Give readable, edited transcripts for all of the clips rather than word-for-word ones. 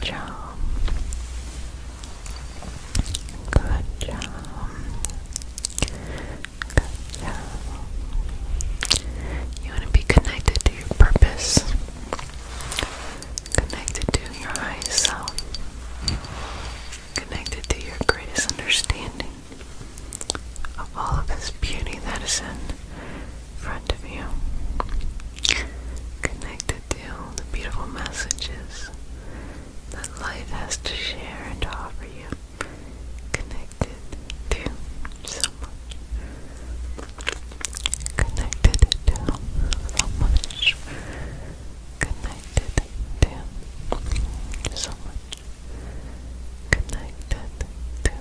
job. Good job. Good job. You want to be connected to your purpose. Connected to your highest self. Connected to your greatest understanding of all of this beauty that is in front of you. Connected to the beautiful messages that life has to share and to offer you. Connected to so much. Connected to so much. Connected to so much. Connected to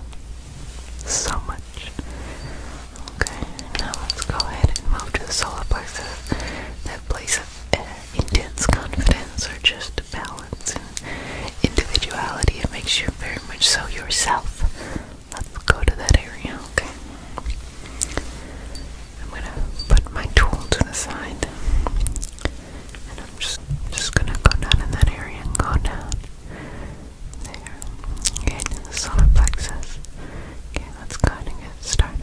so much. Okay, now let's go ahead and move to the solar plexus, that place of intense confidence or just balance and individuality. It makes you very much so yourself. Let's go to that area, okay? I'm gonna put my tool to the side, and I'm just gonna go down in that area and go down there. Okay, to the solar plexus. Okay, let's go ahead and get started.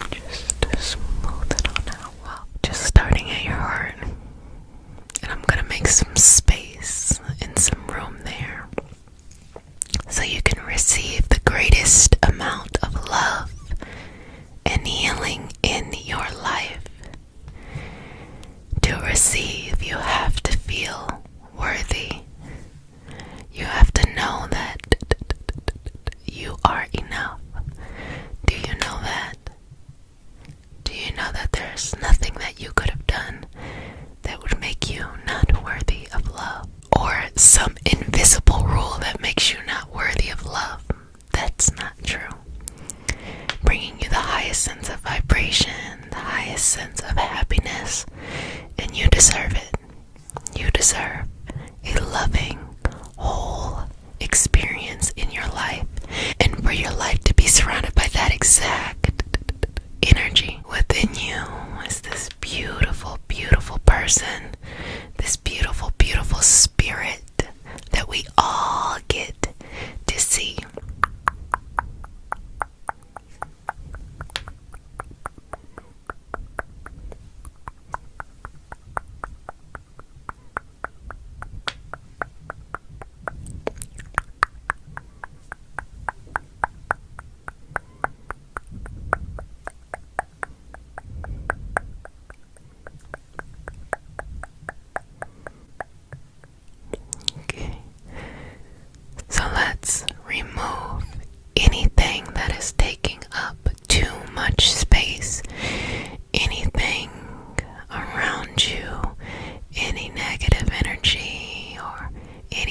And just smooth it on out. Well, just starting at your heart. And I'm gonna make some space and some room there so you can receive the greatest amount of love and healing in your life. To receive, you have to feel worthy. You have to know that you are enough. Do you know that? Do you know that there's nothing that you could have done that would make you not worthy of love? Or some invisible rule that makes you not worthy of love? That's not true. Bringing you the highest sense of vibration, the highest sense of happiness, and you deserve it. You deserve a loving, whole experience in your life, and for your life to be surrounded by that exact energy. Within you is this beautiful, beautiful person, this beautiful, beautiful spirit that we all get to see.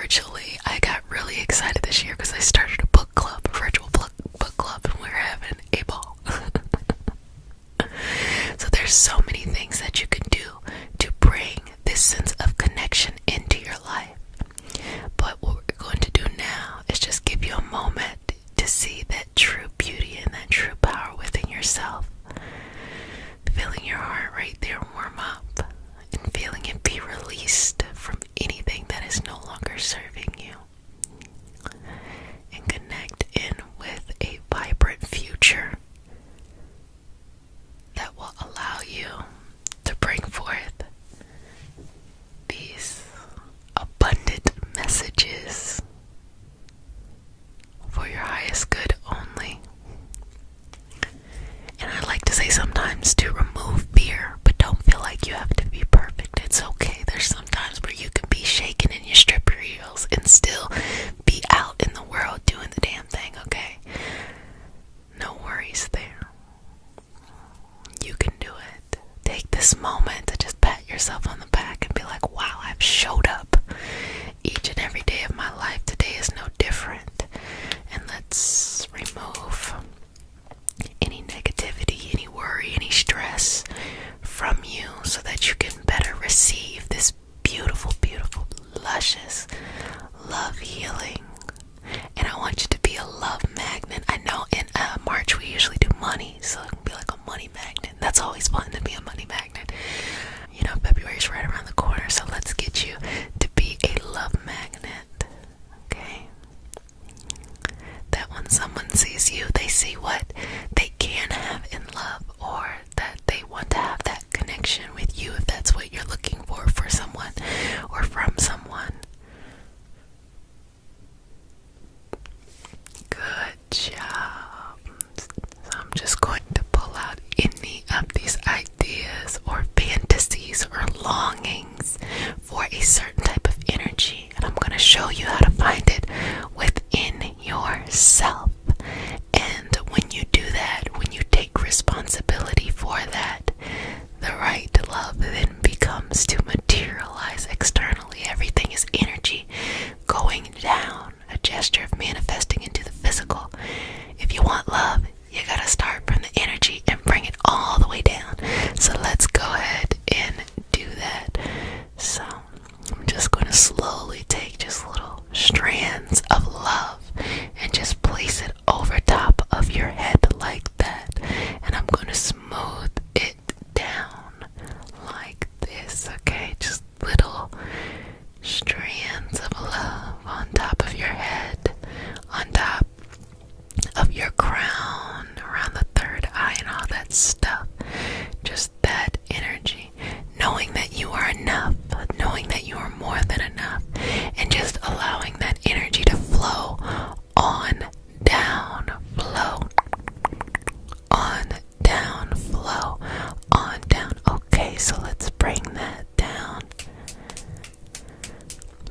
virtually. I got really excited this year because I started a book club, a virtual book club, and we were having a ball. So there's so many things that you can do to bring this sense of connection into your life. But what we're going to do now is just give you a moment to see that true beauty and that true power within yourself. Feeling your heart right there warm up and feeling it be released from anything that is no longer serving you. And connect in with a vibrant future that will allow you to bring forth these abundant messages for your highest good only. And I like to say sometimes to remove fear, but don't feel like you have to be perfect. It's okay. There's some times where you can be shaken and you strip your heels and still be out in the world doing the damn thing, okay? No worries there. You can do it. Take this moment to just pat yourself on the back and be like, wow, I've showed up each and every day of my life. Today is no different. And let's remove any negativity, any worry, any stress from you so that you can better receive this beautiful, beautiful, luscious love healing. And I want you to be a love magnet. I know in March we usually do money, so it can be like a money magnet. That's always fun to be a money magnet. You know, February's right around the corner, so let's get you to be a love magnet. Okay? That when someone sees you, they see what they can have in love, or that they want to have that connection with you if that's what you're looking for someone or from someone. Good job. So I'm just going to pull out any of these ideas or fantasies or longings for a certain type of energy, and I'm going to show you how to find it within yourself. And when you do that, when you take responsibility for that, the right love then becomes to materialize externally. Everything is energy going down, a gesture of manifesting into the physical. If you want love, you gotta start from the energy and bring it all the way down. So let's go ahead and do that. So I'm just going to slowly take just little strands of love and just place it over top of your head like that. And I'm going to smooth it down like this, okay? Just little strands of love on top of your head, on top of your crown, around the third eye and all that stuff. Just that energy, knowing that you are enough, knowing that you are more than enough, and just allowing that energy to flow on down, flow on down, flow on down. Okay, so let's bring that down.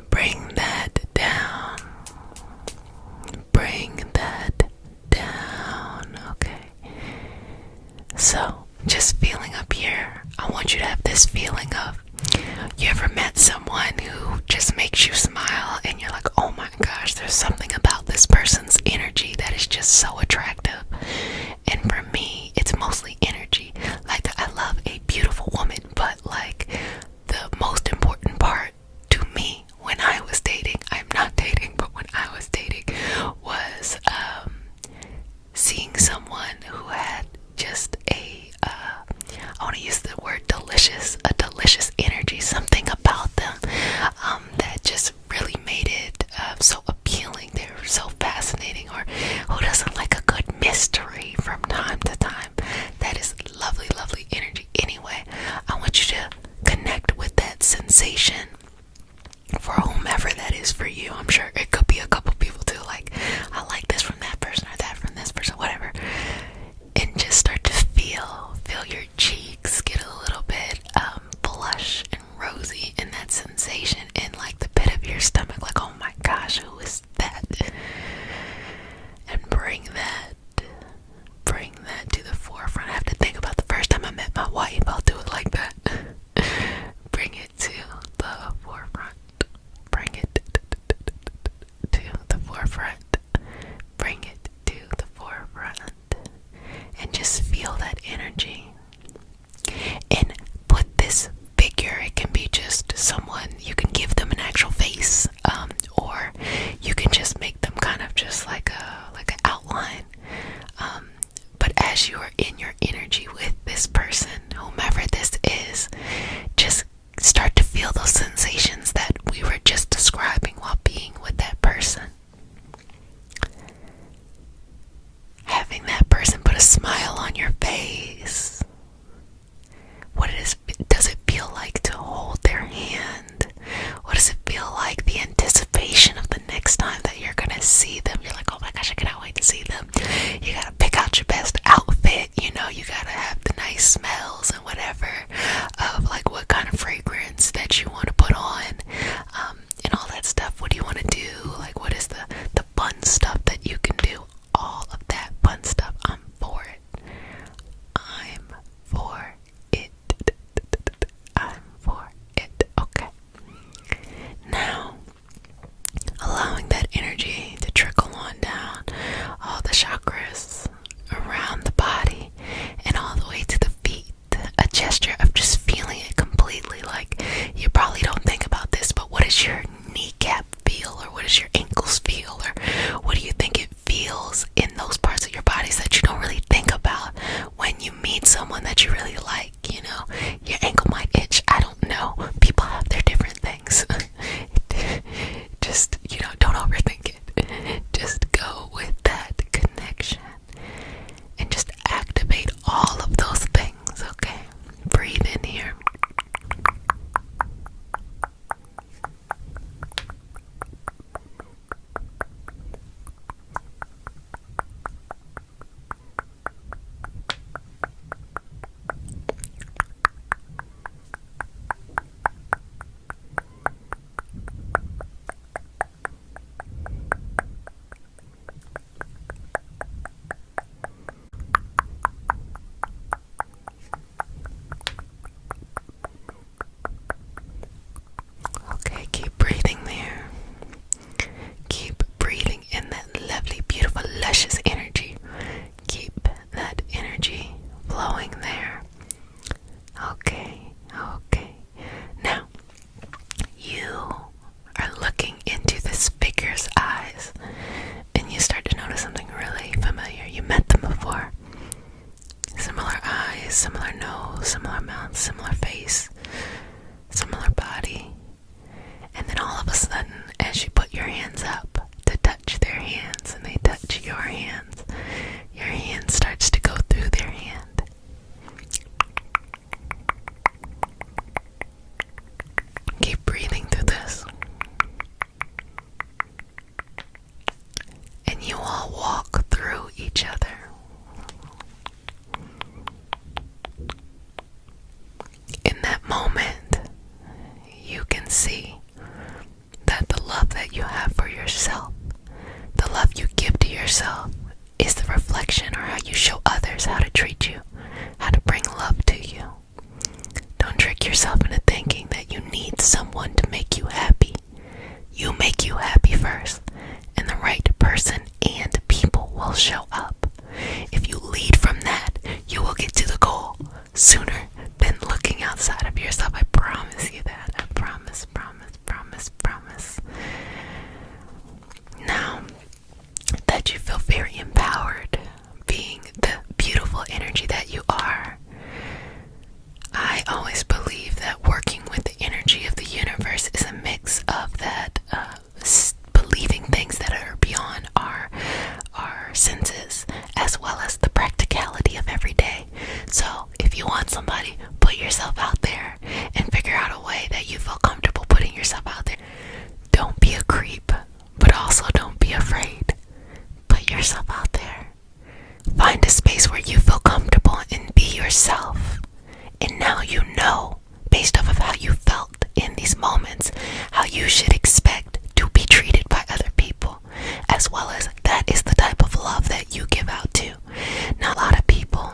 Bring that down. Bring that down. Okay. So, just feeling up here, I want you to have this feeling of, you ever met someone who just makes you smile and you're like, oh my gosh, there's something about this person's energy that is just so attractive. And for me, it's mostly energy. Like, I love a beautiful woman, but like the most important part to me when I was dating, I'm not dating, but when I was dating, was seeing someone who had just I want to use the word delicious, a delicious energy, something about them that just really made it so appealing. They were so fascinating. Or who doesn't like a good mystery from time to time? That is lovely, lovely energy. Anyway, I want you to connect with that sensation for whomever that is for you. I'm sure it could be a couple people too, like, I like this from that person or that from this person, whatever. And just start to feel your cheeks get a little bit blush and rosy, and that sensation in like the pit of your stomach, like, oh my gosh, who is that? And bring that to the forefront. I have to think about the first time I met my wife. I'll do it like that. Bring it to the forefront. Bring it yourself is the reflection, or how you show others how to treat you, how to bring love to you. Don't trick yourself into thinking that you need someone to make you happy. You make you happy first, and the right person and people will show up. If you lead from that, you will get to the goal sooner than looking outside of yourself. I promise you that. I promise, promise, promise, promise. Now that you feel very empowered, being the beautiful energy that you are, I always believe that working with the energy of the universe is a mix of that believing things that are beyond our senses, as well as the practicality of every day. So if you want somebody, put yourself out there and figure out a way that you feel comfortable putting yourself out there. Don't be a creep, but also don't be afraid. Put yourself out there. Find a space where you feel comfortable and be yourself. And now you know, based off of how you felt in these moments, how you should expect to be treated by other people, as well as that is the type of love that you give out to. Now, a lot of people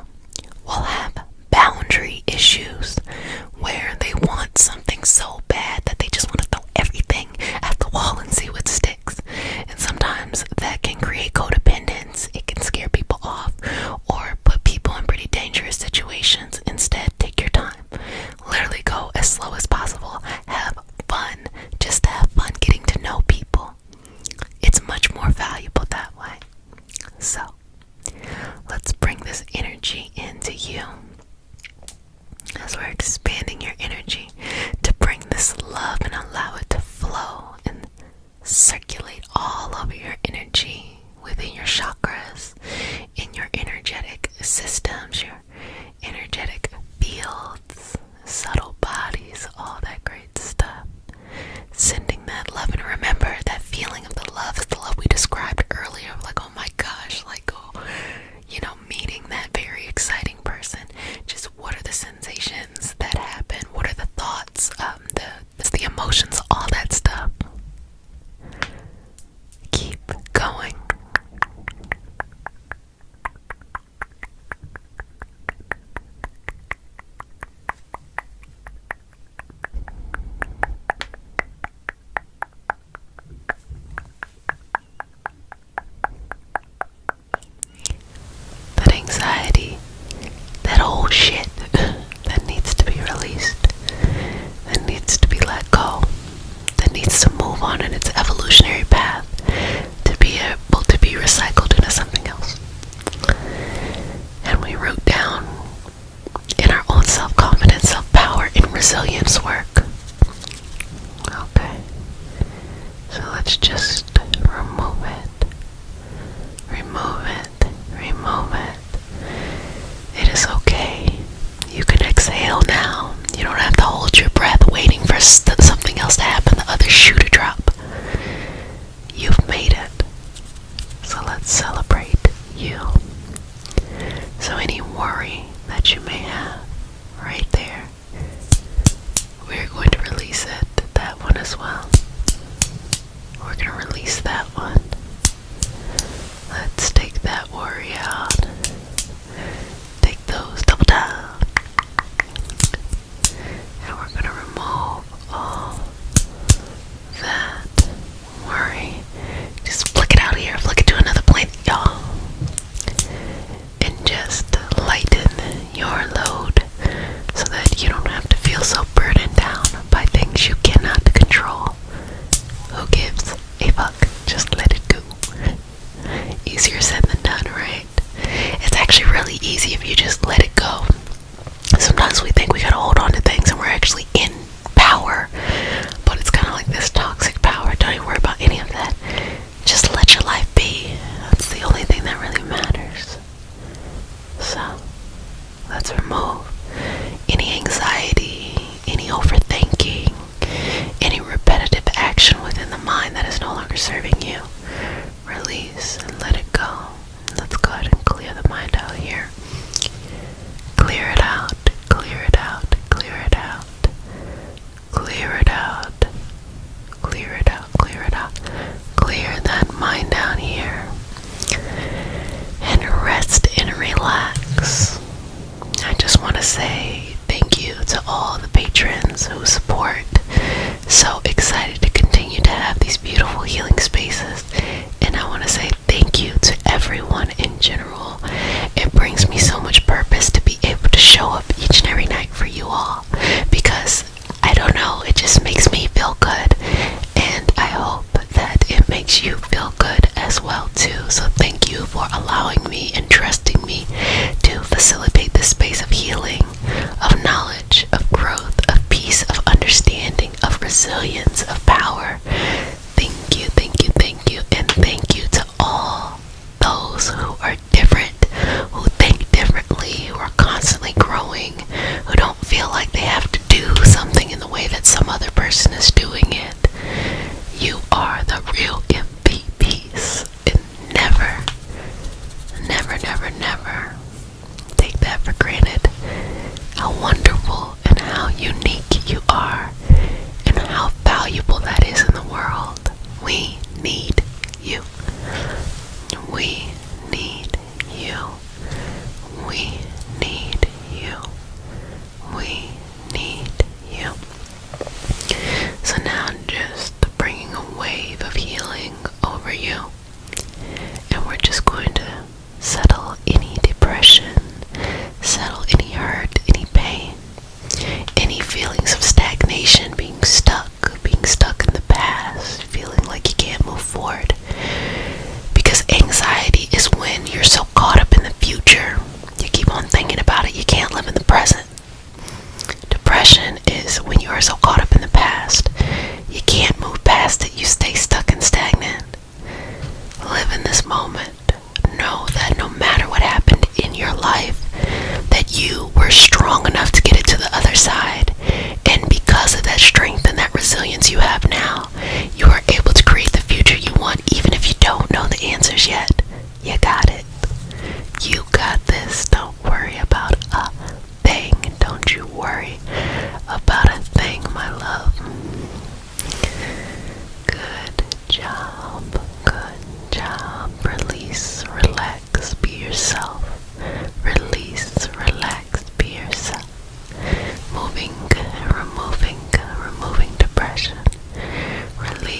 will have boundary issues where they want something so bad that they just want to throw everything at the wall and see what sticks. And sometimes that can create codependence. It can scare people off or put people in pretty dangerous situations. Instead, take your time. Literally go as slow as possible. Have fun. Just have fun getting to know people. It's much more valuable that way. So, let's bring this energy into you. As we're expanding your energy to bring this love and allow it to flow and circulate all over your energy within your chakras, in your energetic systems, your energetic fields, subtle bodies, all that great stuff. Sending that love, and remember that feeling of the love is the love we described earlier, like, oh my gosh, like, oh, you know, meeting that very exciting person. Just what are the sensations that happen? What are the thoughts, the emotions, all that stuff. Keep going. That anxiety, that old shit that needs to be released, that needs to be let go, that needs to move on in its evolutionary path to be able to be recycled into something else. And we root down in our own self-confidence, self-power, and resilience work. Okay, so let's just remove it. Remove it. Remove it. It is okay. You can exhale now. You don't have to hold your breath waiting for something else to happen, the other shoe to drop. You've made it. So let's celebrate you. So any worry that you may have right there, we're going to release it. That one as well. We're going to release stay stuck and stagnant. Live in this moment. Know that no matter what happened in your life, that you were strong enough to get it to the other side. And because of that strength and that resilience you have now, you are able to create the future you want, even if you don't know the answers yet. You got it. You got this. Don't worry about a thing. Don't you worry about a thing, my love. Good job. Good job. Release, relax, be yourself. Release, relax, be yourself. Removing depression. Release.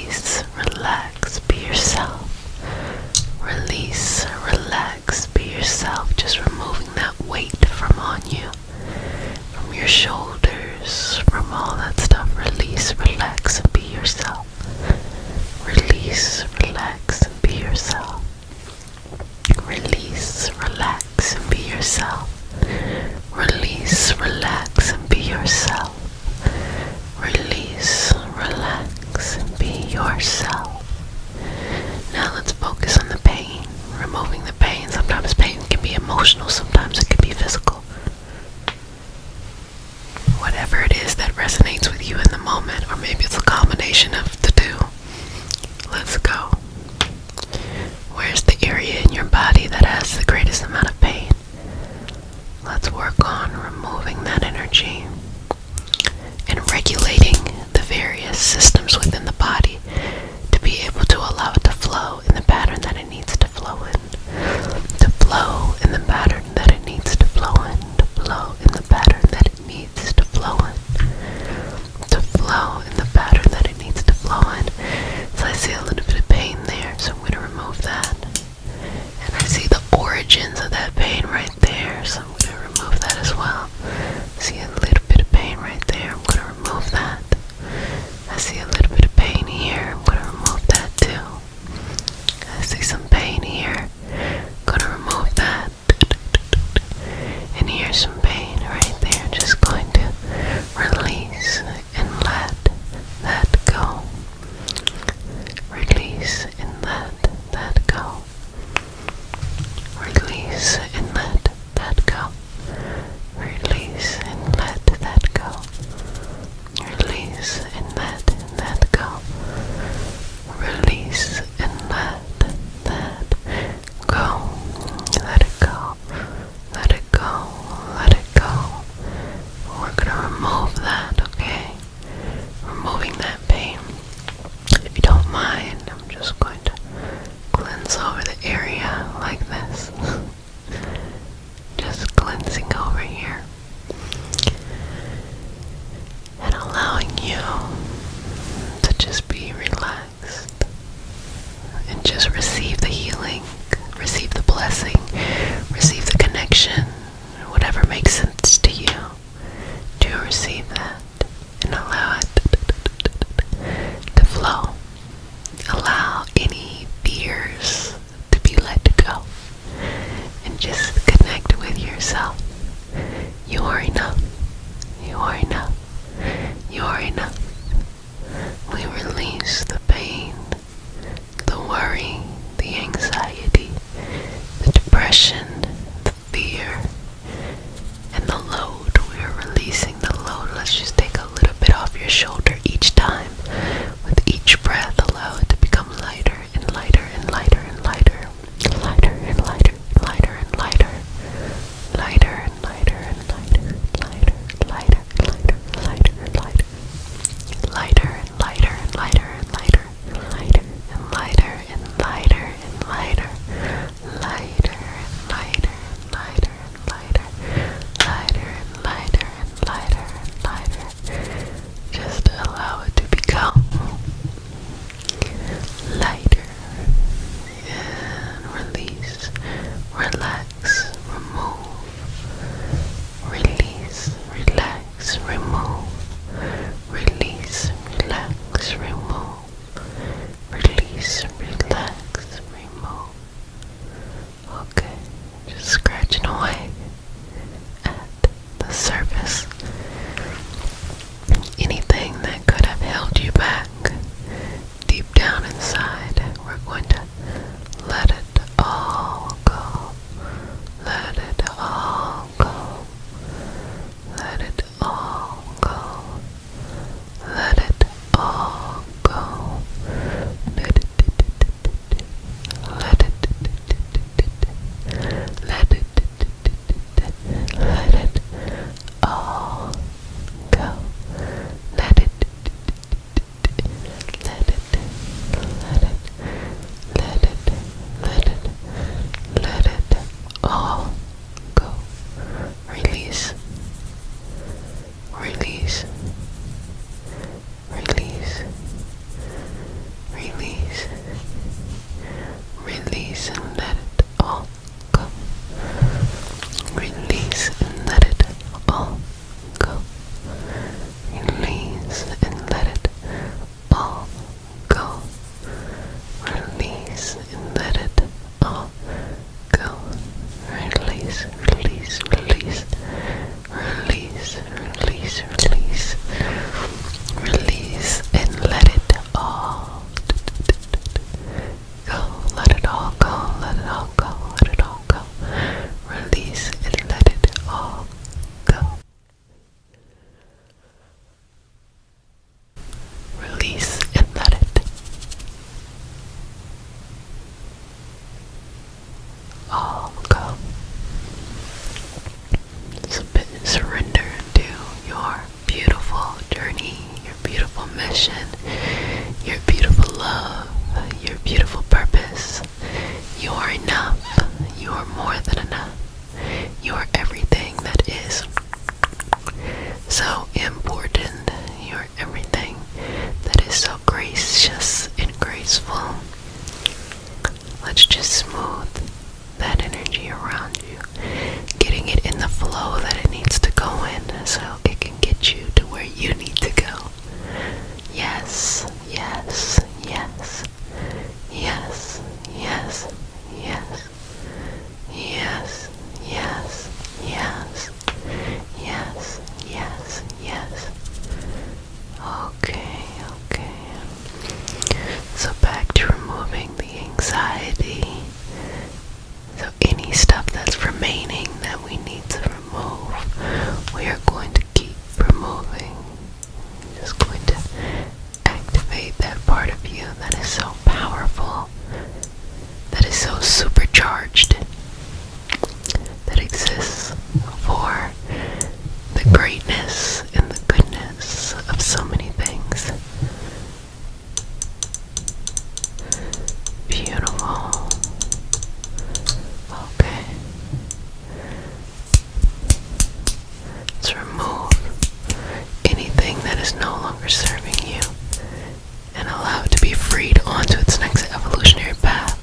its next evolutionary path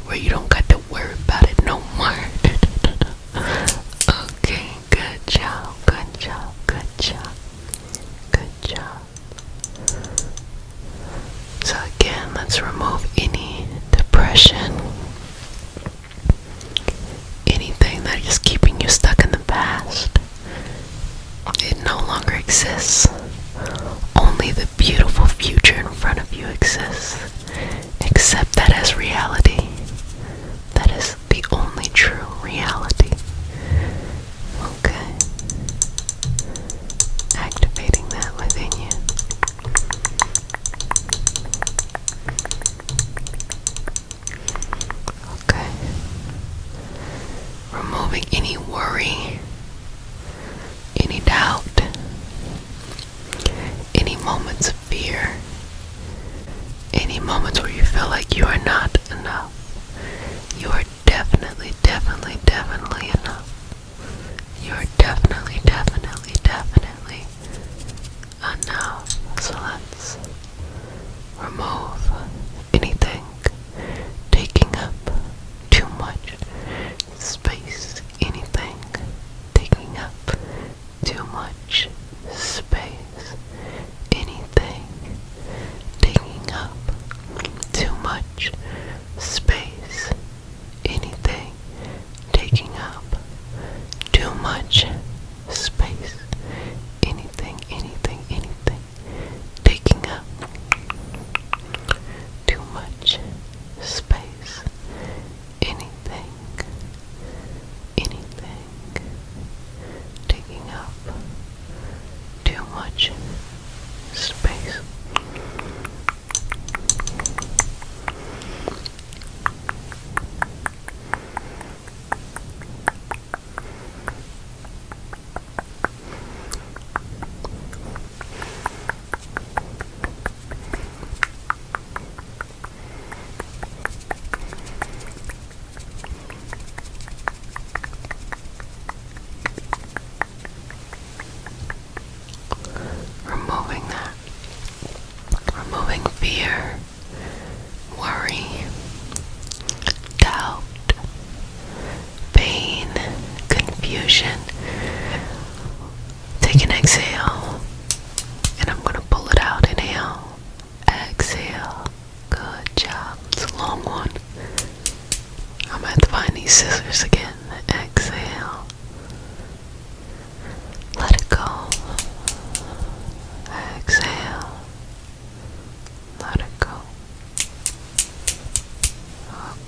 where you don't got to worry about it no more. Okay, good job, good job, good job, good job. So again, let's remove any depression, anything that is keeping you stuck in the past. It no longer exists. Only the beautiful future in front of you exists. Accept that as reality. That is the only true reality. Okay. Activating that within you. Okay. Removing any worry, any doubt, any moments of fear, any moments where you feel like you are not enough. You are definitely, definitely, definitely enough. You are definitely, definitely, definitely enough. So let's remove anything taking up too much space. Anything taking up too much space. Anything taking up too much space. Anything taking up too much space. Anything taking up too much space. Anything taking up too much space. Removing that. Removing fear, worry, doubt, pain, confusion. Take an exhale, and I'm going to pull it out. Inhale, exhale. Good job. It's a long one. I'm going to have to find these scissors again. Exhale. Let it go. Exhale. Let it go.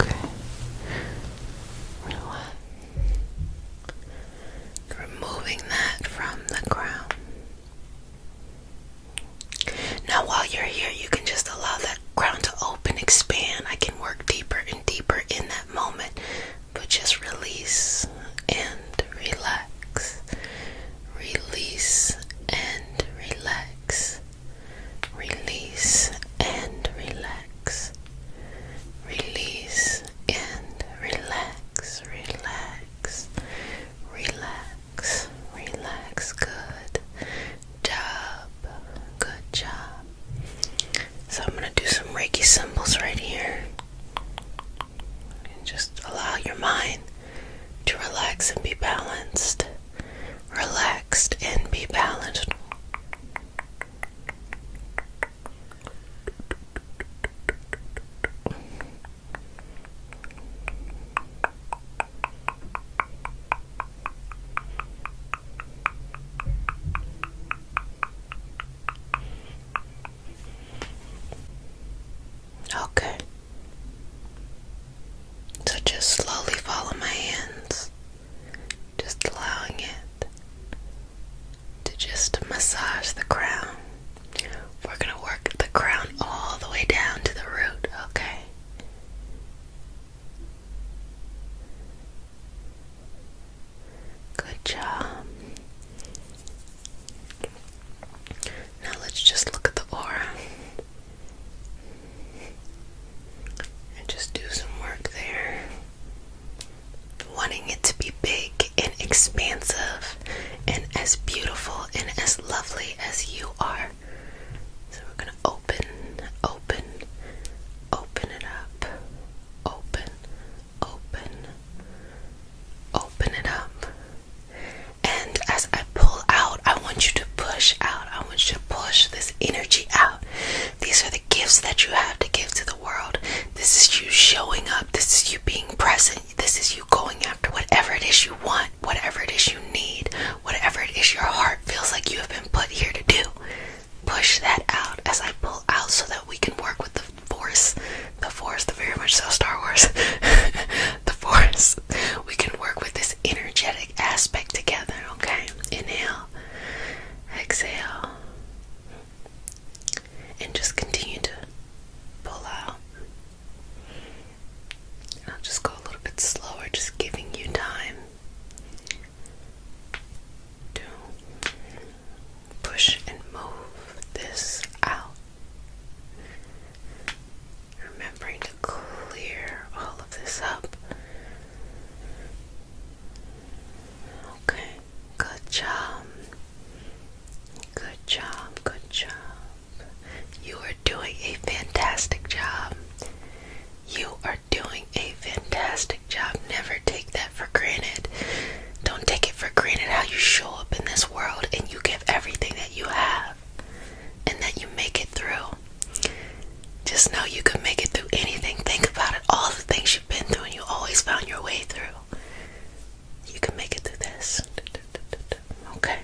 Okay. Relax. Removing that from the crown. Now while you're here, you can just allow that crown to open, expand. I can work deeper and deeper in that moment. But just release and relax. Release and relax. Release and relax. Release and relax. Relax. Relax. Relax. Good job. Good job. So I'm going to do some Reiki symbols right here. And just allow your mind to relax and be balanced. Relaxed and be balanced. Okay. Just know you can make it through anything. Think about it. All the things you've been through and you always found your way through. You can make it through this. Okay.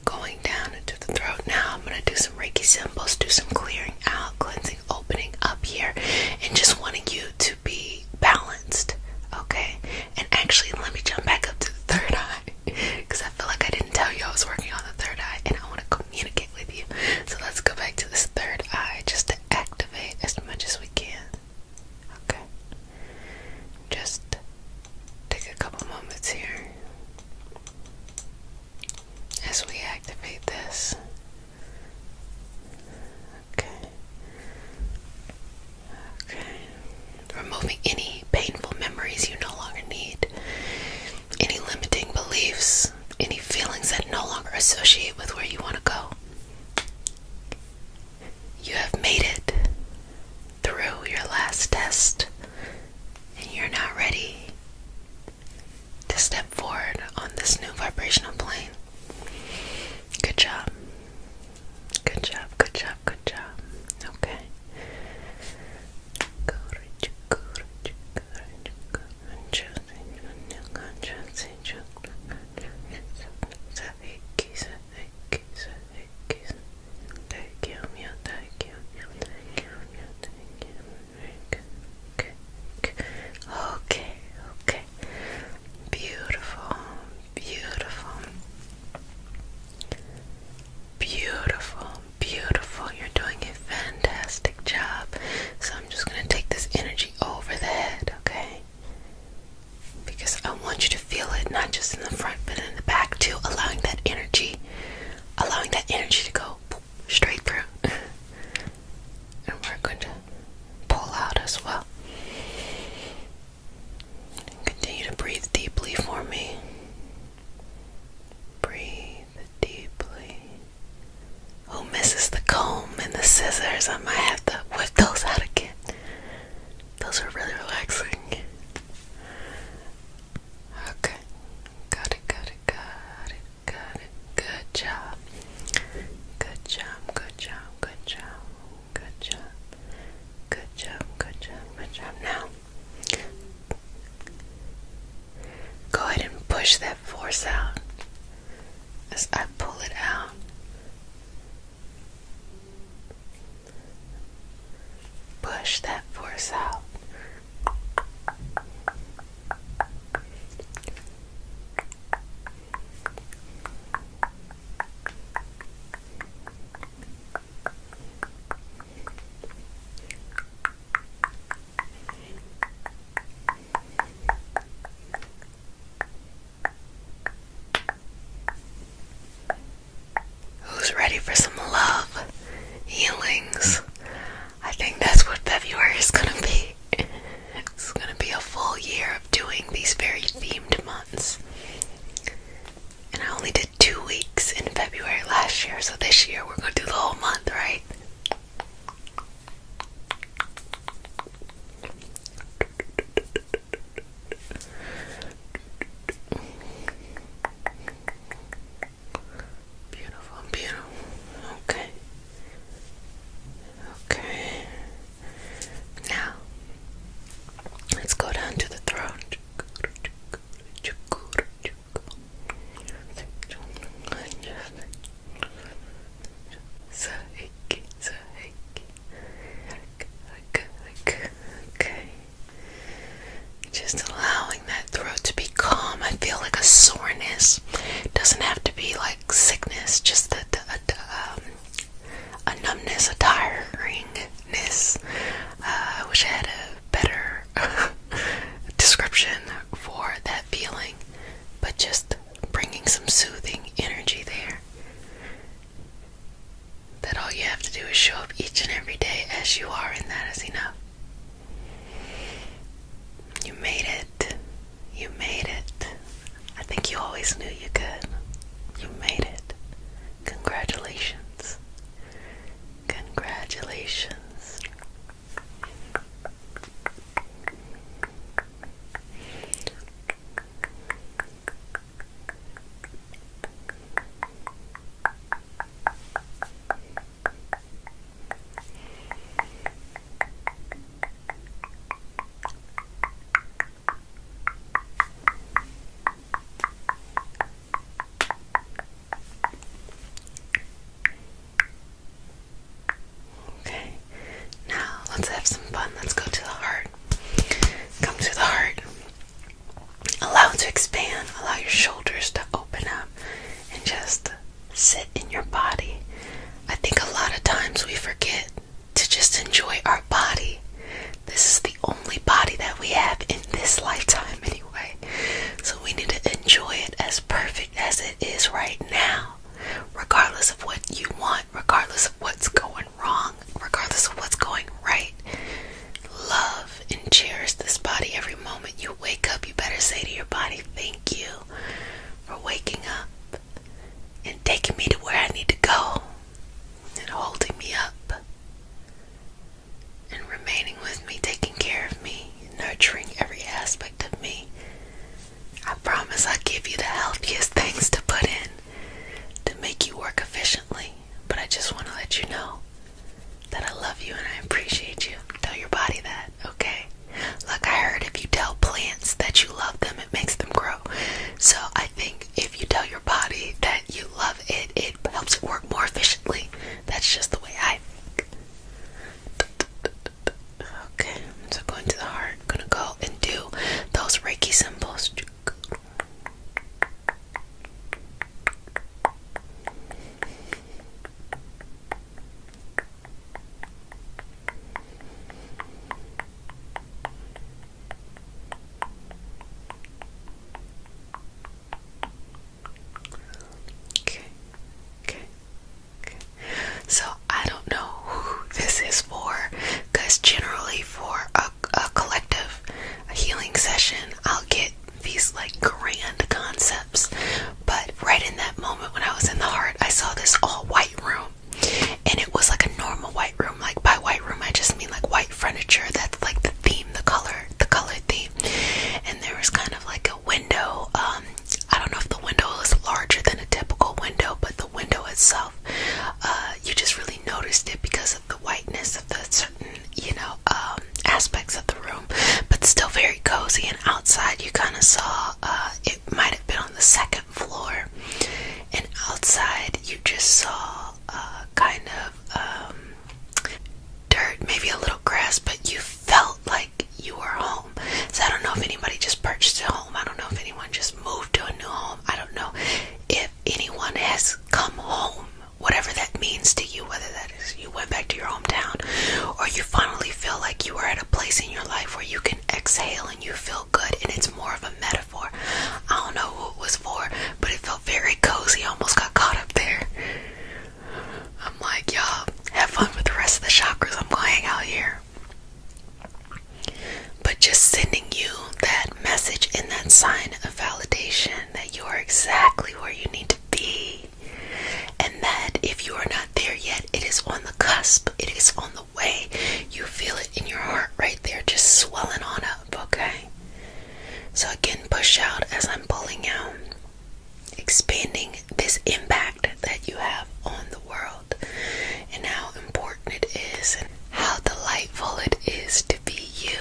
Going down into the throat now. I'm going to do some Reiki symbols, do some clearing out, cleansing, opening up here, and just wanting you to be balanced. Okay? And actually, let me jump back up to the third eye, because I feel like I didn't tell you I was working on the third eye, and I want to communicate with you. So let's go back to this third eye just to activate as much as we can. Okay? Just take a couple moments here as we activate this. Okay. Removing any painful memories you no longer need, any limiting beliefs, any feelings that no longer associate with where you want to go. You have made it through your last test, and you're now ready to step forward on this new vibrational plane. Good job. Good job, good job, good job. Okay. Okay. Beautiful, beautiful. Beautiful, beautiful. You're doing a fantastic job. So I'm just going to take this energy over the head, okay? Because I want you to feel it, not just in the front, but in the back too. Allowing that energy to go straight through. And we're going to pull out as well. And continue to breathe deeply for me. Breathe deeply. Who misses the comb and the scissors? I might have to whip those out again. Those are really relaxing. Okay. Got it. Good job. Now, go ahead and push that force out as I pull it out. Push that force out. Who's ready for some love, healings? I think that's what February is going to be. It's going to be a full year of doing these very themed months. And I only did 2 weeks in February last year, so this year we're going to do the whole month, right? Beautiful. Okay. Now, let's go down to the throat. Okay. Just allowing that throat to be calm. I feel like a soreness. It doesn't have to be like sickness, just a numbness, a tiringness. I wish I had a better description for that feeling, but just bringing some soothing energy there. That all you have to do is show up each and every day as you are, and that is enough. You made it. You made it. I think you always knew you could. You made it. Congratulations. Congratulations. let's have some fun. Let's go to the heart. Come to the heart. Allow it to expand. Allow your shoulders to open up and just sit in your body. I think a lot of times we forget to just enjoy our body. This is the only body that we have in this lifetime anyway. So we need to enjoy it as perfect as it is right now. Regardless of what you want, regardless of what's going wrong, regardless of what's going right. Love and cherish this body every moment you wake up. You better say to your body, thank you for waking up and taking me to where I need to go and holding me up and remaining with me, taking care of me, nurturing every aspect of me. I promise I'll give you the healthiest things to put in to make you work efficiently, but I just want to let you know that I love you and I appreciate you. Tell your body that, okay? Like I heard, if you tell plants that you love them, it makes them grow. So I think if you tell your body that you love it, it helps it work more efficiently. That's just the way I think. Okay, so going to the heart, gonna go and do those Reiki symbols. So I don't know who this is for, because generally for a collective healing session, I'll get these like grand concepts. But right in that moment when I was in the heart, I saw this all white room, and it was like a normal white room. Like by white room, I just mean like white furniture. That's like the theme, the color theme. And there was kind of like a window. I don't know if the window is larger than a typical window, but the window itself, you just really noticed it because of the whiteness of the certain, aspects of the room, but still very cozy. And outside you kind of saw, it might have been on the second floor, and outside you just saw kind of dirt, maybe a little grass, but you felt like you were home. So I don't know if anybody just purchased a home. I don't know if anyone just moved to a new home. I don't know if anyone has come home, whatever that means to you, whether that is you went back to your hometown or you finally feel like you are at a place in your life where you can exhale and you feel good, and it's more of a metaphor. I don't know who it was for, but it felt very cozy. I almost got caught up there. I'm like, y'all, have fun with the rest of the chakras. I'm going to hang out here. But just sending you that message and that sign of validation that you are exactly where you need to be. And that if you are not there yet, it is on the cusp. It is on the way. You feel it in your heart right there, just swelling on up, okay? So again, push out as I'm pulling out, expanding this impact that you have on the world, and how important it is, and how delightful it is to be you.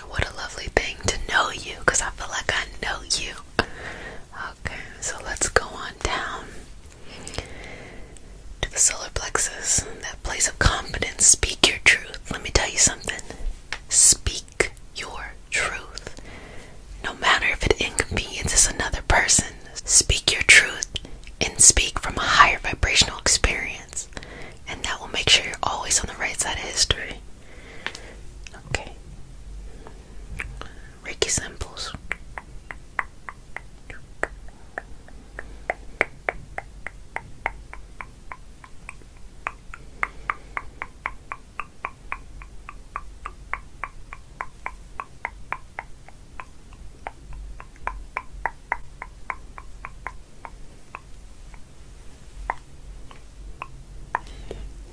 What a lovely thing to know you, because I feel like I know you. Okay, so let's go on down to the solar plexus, that place of confidence. Speak your truth. Let me tell you something. Speak your truth. No matter if it inconveniences another person, speak your truth and speak from a higher vibrational experience. And that will make sure you're always on the right side of history. Okay. Reiki Symbols.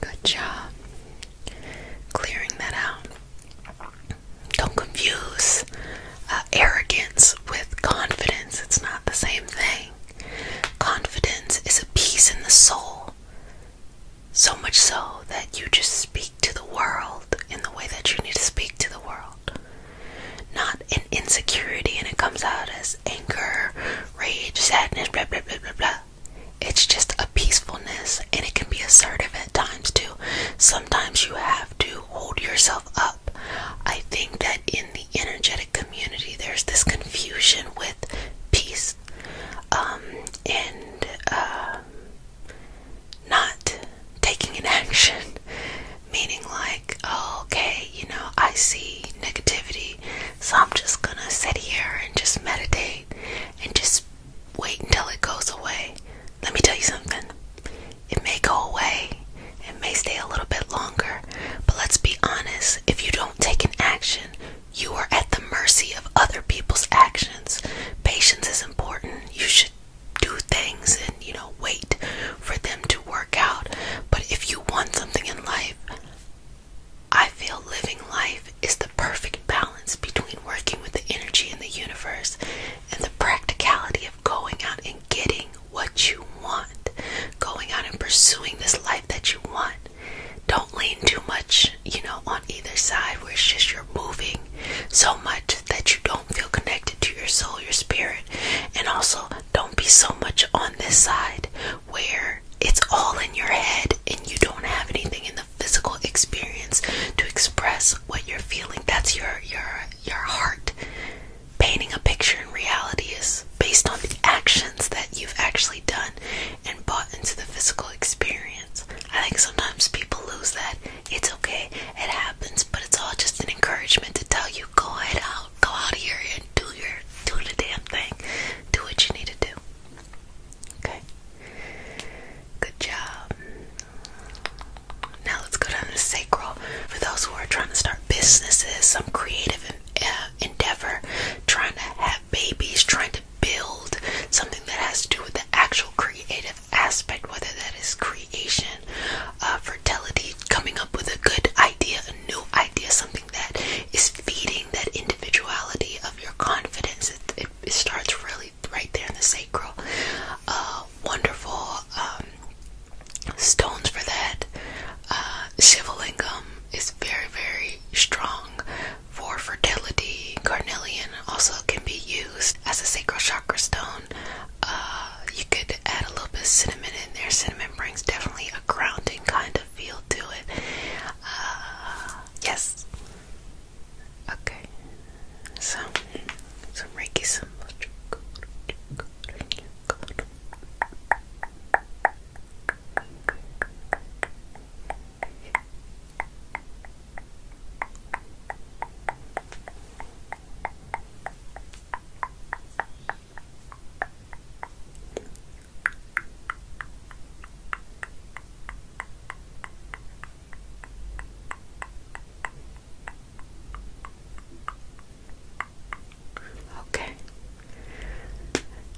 Good job. Clearing that out. Don't confuse arrogance with confidence. It's not the same thing. Confidence is a peace in the soul. So much so that you just speak to the world in the way that you need to speak to the world. Not an insecurity and it comes out as anger, rage, sadness, blah, blah, blah, blah, blah. It's just a peacefulness, and it can be assertive at times too. Sometimes you yourself up. I think that in the energetic community, there's this confusion with peace and not taking an action. Meaning like, oh, okay, I see negativity, so I'm just gonna sit here and just meditate and just wait until it goes away. Let me tell you something. It may go away. It may stay a little bit longer. But let's be honest. If you don't take an action, you are at the mercy of other people's actions. Patience is important. You should do things and, wait for them to work out. But if you want something in life, I feel living life is the perfect balance between working with the energy in the universe and the practicality of going out and getting what you want. Going out and pursuing this life that you want. Don't lean too much, on either side where it's just you're moving so much that you don't feel connected to your soul, your spirit. And also, don't be so much on this side where it's all in your head and you don't have anything in the physical experience to express what you're feeling. That's your heart painting a picture. In reality is based on the actions that you've actually done and brought into the physical experience. I think sometimes people lose that. It's okay, it happens, but it's all just an encouragement to tell you, go out here and do the damn thing. Do what you need to do. Okay. Good job. Now let's go down to the sacral. For those who are trying to start businesses, some creative endeavor, trying to have babies, trying to build something that has to do with the actual creative aspect, whether that is creation, fertility, coming up with a good idea, a new idea, something that is feeding that individuality of your confidence. It starts really right there in the sacral. Wonderful stones for that. Shivalingam is very, very strong for fertility. Carnelian also can be used as a sacral chakra stone. You could add a little bit of cinnamon in there. Cinnamon brings definitely a grounding kind of feel to it. Yes. Okay. So, some Reiki symbols.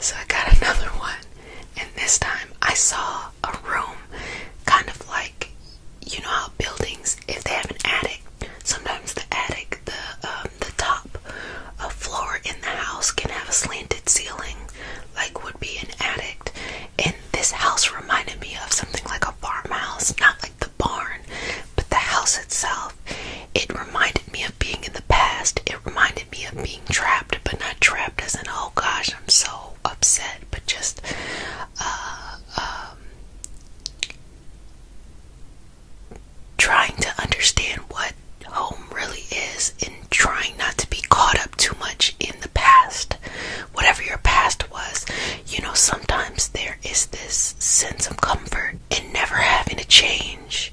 So I got another one, and this time I saw a room kind of like, how buildings, if they have an attic, sometimes the attic, the top floor in the house can have a slanted ceiling, like would be an attic. And this house reminded me of something like a farmhouse, not like the barn, but the house itself. It reminded me of being in the past. It reminded me of being trapped, but not trapped as in, oh gosh, I'm so upset, but just trying to understand what home really is and trying not to be caught up too much in the past, whatever your past was. Sometimes there is this sense of comfort in never having to change.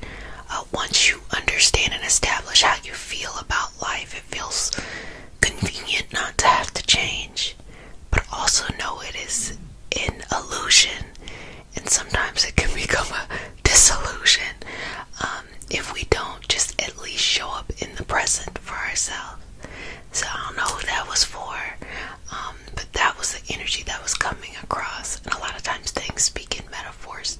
Once you understand and establish how you feel about life, it feels convenient not to have to change, but also know it is an illusion, and sometimes it can become a disillusion if we don't just at least show up in the present for ourselves. So I don't know who that was for, but that was the energy that was coming across. And a lot of times things speak in metaphors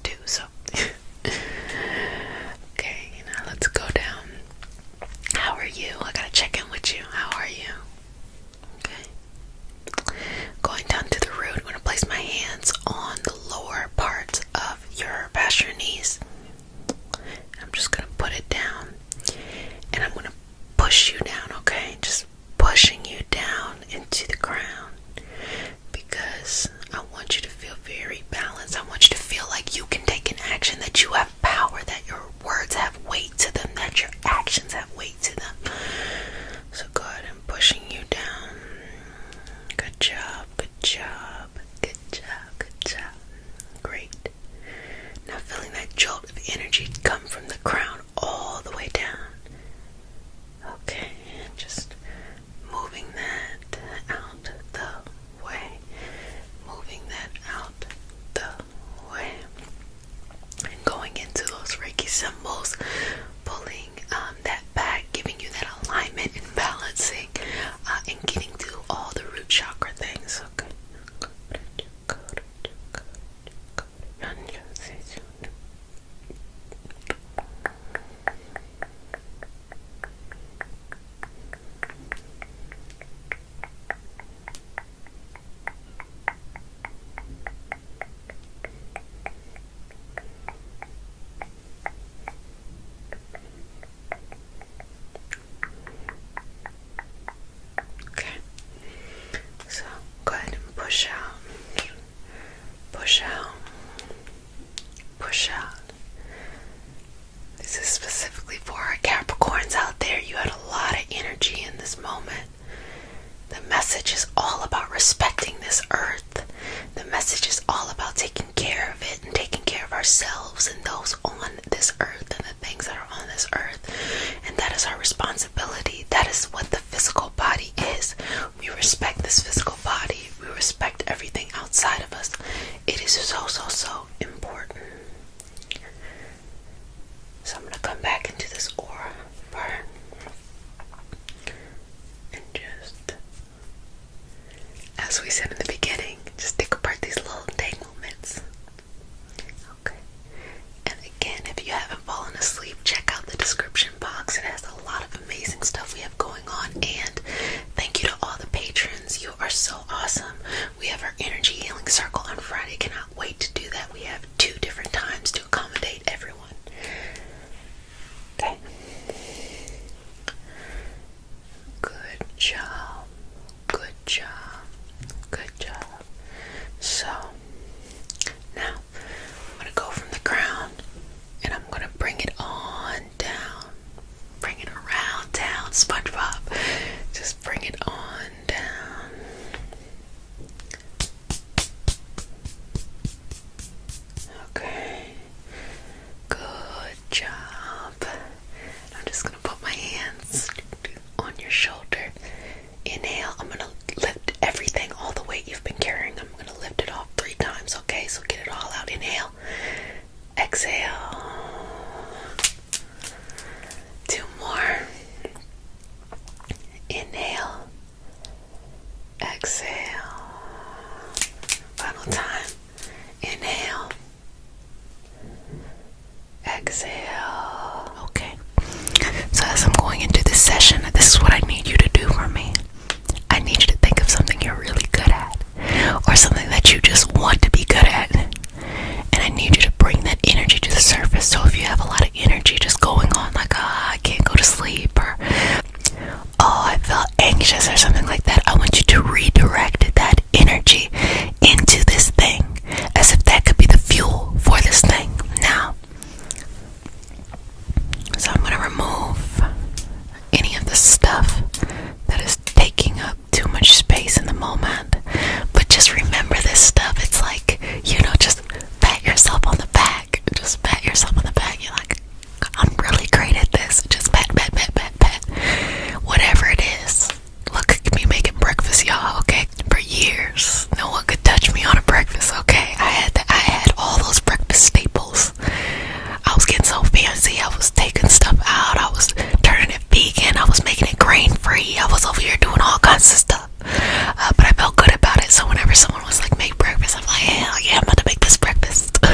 is so important. So I'm going to come back into this aura part and just, as we said in the beginning, just take apart these little entanglements. Okay. And again, if you haven't fallen asleep, check out the description box. It has a lot of amazing stuff we have going on. And thank you to all the patrons. You are so awesome. We have our energy healing circle on Friday. Cannot wait to do that. We have 2 different times to accommodate everyone. Okay. Good job. Good job. Good job. So, now I'm going to go from the crown and I'm going to bring it on down. Bring it around down. SpongeBob. Just bring it on down. Okay. Good job. I'm just going to put my hands on your shoulder. Inhale. I'm going to lift everything, all the weight you've been carrying. I'm going to lift it off 3 times. Okay, so get it all out. Inhale. Exhale. 2 more. Inhale. Exhale. Final time. Inhale. Exhale. Okay. So as I'm going into this session, this is what I need you to do for me. I need you to think of something you're really good at, or something that you just want to be good at. And I need you to bring that energy to the surface. So if you have a lot of energy just going on, like, I can't go to sleep, or, I felt anxious, or something like that, I want you to redirect that energy into this thing, as if that could be the fuel for this thing. Now, so I'm going to remove any of the stuff that is taking up too much space in the moment. But just remember this stuff. It's like, just pat yourself on the back. Just pat yourself on the back. You're like, I'm really great at this. Just pat, pat, pat, pat, pat. Whatever it is. Look at me making breakfast, y'all, okay? For years, no one could touch me on a breakfast, okay? I had all those breakfast staples. I was getting so fancy. I was taking stuff out. I was turning it vegan. I was making it grain-free. I was over here doing all kinds of stuff. But I felt good about it. So whenever someone was like, make breakfast, I'm like, hell yeah, I'm about to make this breakfast. But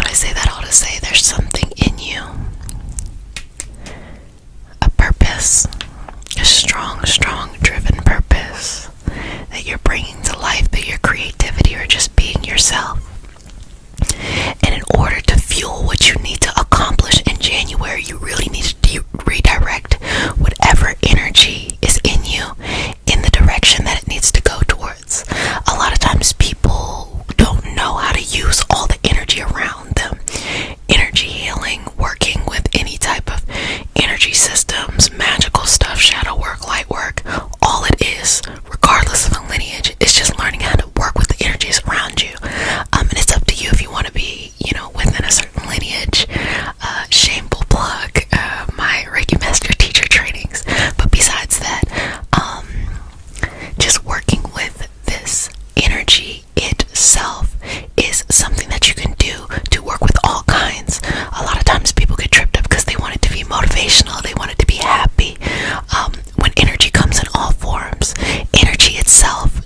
I say that all to say there's something in you. A purpose. A strong driven purpose that you're bringing to life through your creativity or just being yourself. And in order to fuel what you need to accomplish in January, you really need to redirect whatever energy is in you in the direction that it needs to go towards. A lot of times people don't know how to use all the energy around them. Energy healing, working with any type of energy systems, magical stuff, shadow work, light work, all it is, regardless of a lineage, is just learning how to work with the energies around you. And it's up to you if you want to be, within a certain lineage. Shameful plug, my Reiki Master Teacher trainings. But besides that, just working with this energy itself is something that you can do to work with all kinds. A lot of times people get tripped up because they want it to be motivational, they want it to be happy. When energy comes in all forms, energy itself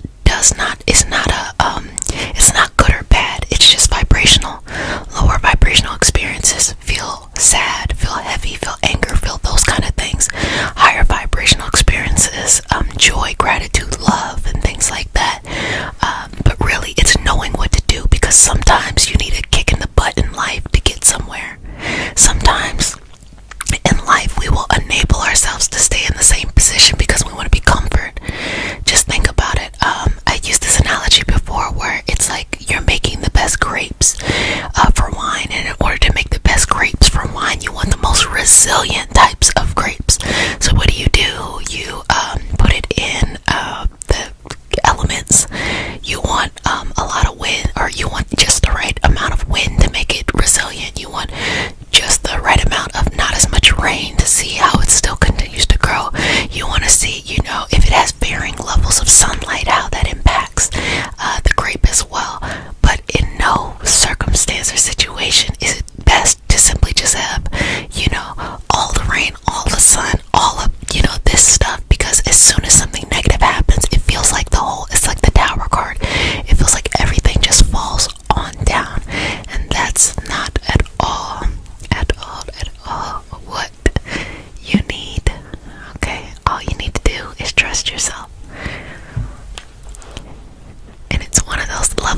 it's not good or bad, it's just vibrational. Lower vibrational experiences feel sad, feel heavy, feel anger, feel those kind of things. Higher vibrational experiences, joy, gratitude, love, and things like that. But really, it's knowing what to do, because sometimes you need a kick in the butt in life to get somewhere. Sometimes in life we will enable ourselves to stay in the same position because we want to be comfort. Just think about it. I used this analogy before where it's like you're making the best grapes for wine, and in order to make the best grapes for wine, you want the most resilient types of grapes. So what do? You put it in the elements. You want a lot of wind, or you want just the right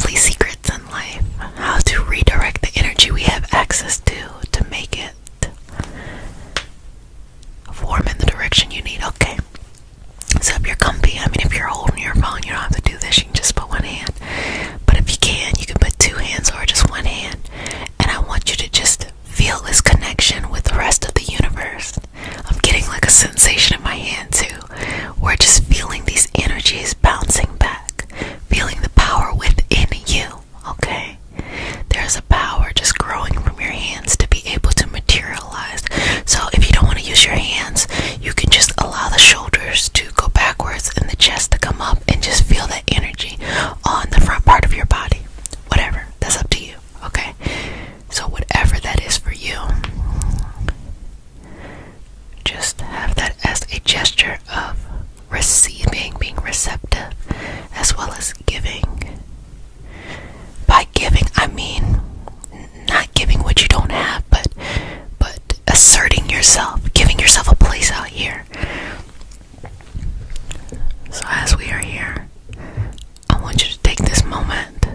lovely secrets in life, how to redirect the energy we have access to make it form in the direction you need. Okay, so if you're comfy, if you're holding your phone, you don't have to do this, you can just put one hand. But if you can put two hands or just one hand. And I want you to just feel this connection with the rest of the universe. I'm getting like a sensation in my hand too. We're just feeling these energies bouncing back, feeling the power within you, okay? There's a power just growing from your hands to be able to materialize. So if you don't want to use your hands, you can just allow the shoulders to go backwards and the chest to come up and just feel that energy on the front part of your body. Whatever, that's up to you, okay? So whatever that is for you, just have that as a gesture of receiving, being receptive, as well as giving. By giving, I mean not giving what you don't have, but asserting yourself, giving yourself a place out here. So as we are here, I want you to take this moment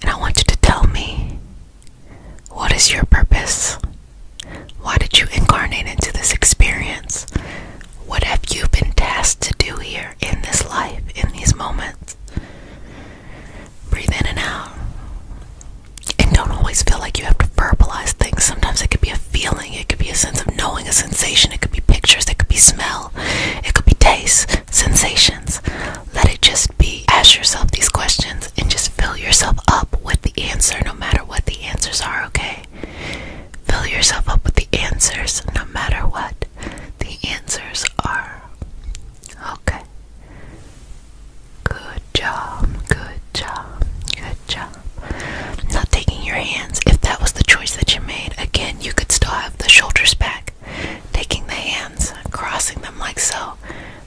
and I want you to tell me, what is your purpose? Why did you incarnate into this experience? What have you been tasked to do here in this life, in these moments? Breathe in and out. And don't always feel like you have to verbalize things. Sometimes it could be a feeling, it could be a sense of knowing, a sensation, it could be pictures, it could be smell, it could be taste, sensations. Let it just be. Ask yourself these questions and just fill yourself up with the answer, no matter what the answers are, okay? Fill yourself up with the answers, no matter what the answers are. Okay. Good job, good job, good job. Not taking your hands, if that was the choice that you made, again, you could still have the shoulders back. Taking the hands, crossing them like so,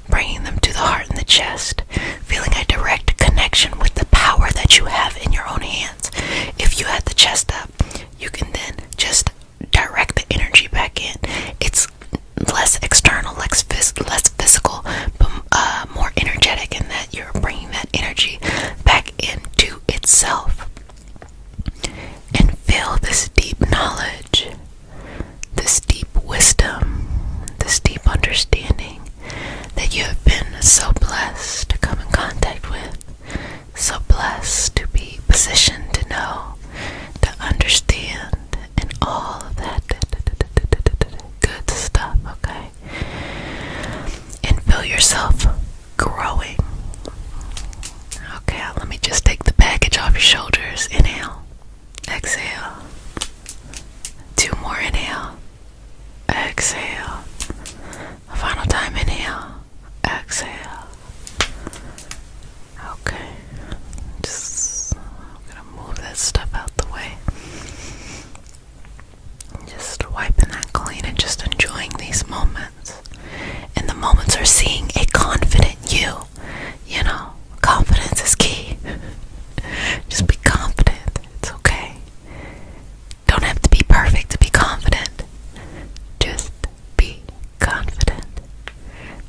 bringing them to the heart and the chest, feeling a direct connection with the power that you have in your own hands. If you had the chest up, you can then just direct the energy back in. It's less external, less physical, but more energetic in that you're bringing that energy back into itself. And feel this deep knowledge, this deep wisdom, this deep understanding that you have been so blessed to come in contact with, so blessed to be positioned to know, to understand, and all of that good stuff, okay? And feel yourself growing. Okay, let me just take the baggage off your shoulders. Inhale, exhale. 2 more, inhale, exhale. A final time, inhale, exhale. Okay, I'm gonna move that stuff out the way. Just wiping that clean and just enjoying these moments. And the moments are seeing a confident you. You know, confidence is key. Just be confident. It's okay. Don't have to be perfect to be confident. Just be confident.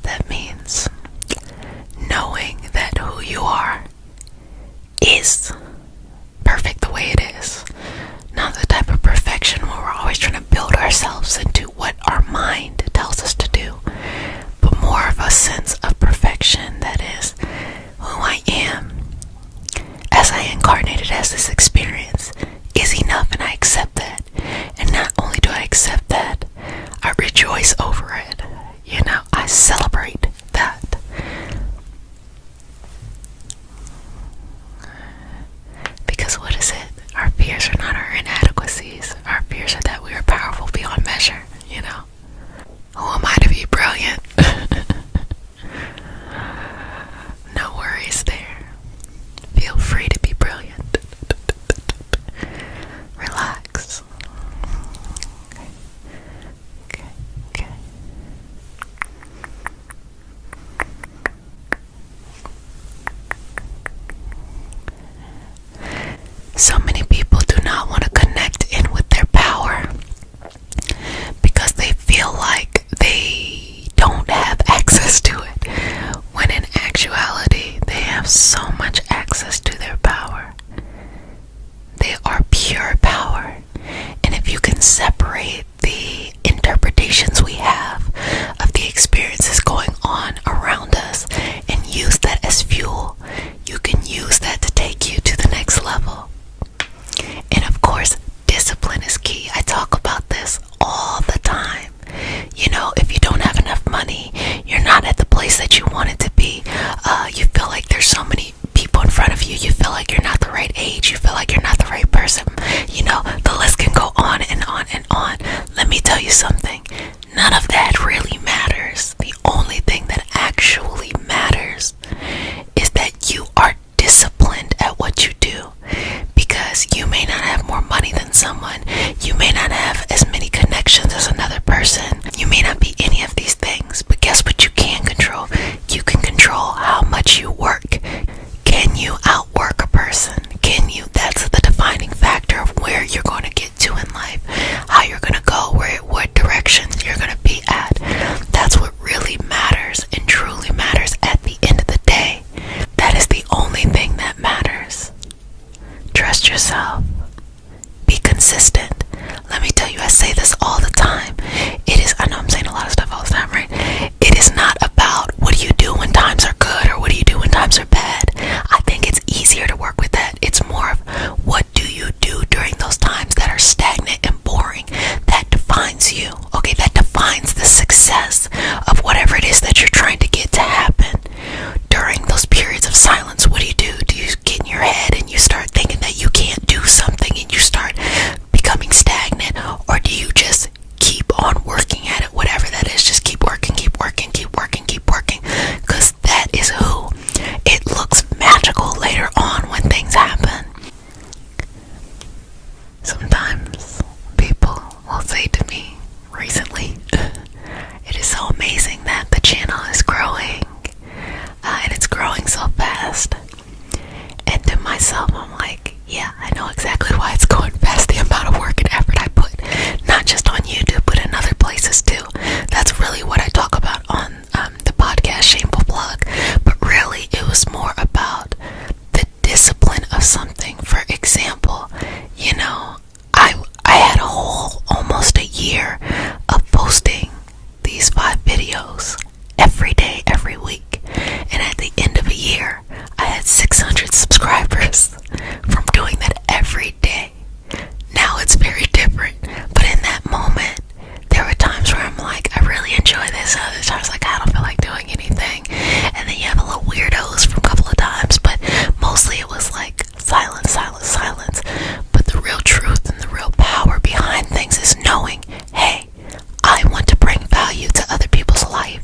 That means knowing that who you are is perfect the way it is. Not the type of perfection where we're always trying to build ourselves into what our mind tells us to do, but more of a sense of perfection that is who I am as I incarnated as this experience is enough, and I accept that. And not only do I accept that, I rejoice over it. You know, I celebrate that. Because what is it? Our fears are not our inadequacies. Our fears are that we are powerful beyond measure, you know. Who am I to be brilliant? No worries there. Feel free to be brilliant. Relax. Okay. So many people do not want to connect in with their power because they feel like they don't have access to it, when in actuality they have so much access to their power. not the right age, you feel like you're not the right person. You know, the list can go on and on and on. Let me tell you something. None of that really matters. The only thing that actually matters is that you are disciplined at what you do. Because you may not have more money than someone, you may not have as many connections as another person, you may not be any of these things, but guess what you can control? You can control how much you work. Can you outwork a person? Can you? That's the defining factor of where you're going to get to in life, how you're going to go, what direction you're going to be at. That's what really matters and truly matters at the end of the day. That is the only thing that matters. Trust yourself. Be consistent. Let me tell you, I say this all the time. I know I'm saying a lot of stuff all the time, right? It is not about what do you do when times are good or what do you do when times are bad. I think it's easier to work with that. It's more of what do you do during those times that are stagnant and boring. That defines you. Okay, that defines the success of whatever it is that you're trying to get to happen. During those periods of silence, what do? Do you get in your head and you start thinking that you can't do something and you start becoming stagnant? Or do you just keep on working at it, whatever that is? Just keep working, keep working, keep working, keep working. Because that is who. It looks magical later on when things happen. Sometimes people will say to me recently, it is so amazing that the channel is growing. And it's growing so fast. And to myself, I'm like, yeah, I know exactly why it's going fast. The amount of work and effort I put, not just on YouTube, but in other places too. That's really what I talk about on the podcast, Shameful Plug. But really, it was more about the discipline of something. For example, you know, I had a whole almost a year of posting these 5 videos every day, every week. And at the end of a year, I had 600 subscribers from doing that every day. Now it's very different. But in that moment, there were times where I'm like, I really enjoy this. Other times, like, I don't feel like doing anything. And then you have a little weirdos from a couple of times. But mostly it was like silence, silence, silence. But the real truth and the real power behind things is knowing, hey, I want to bring value to other people's life.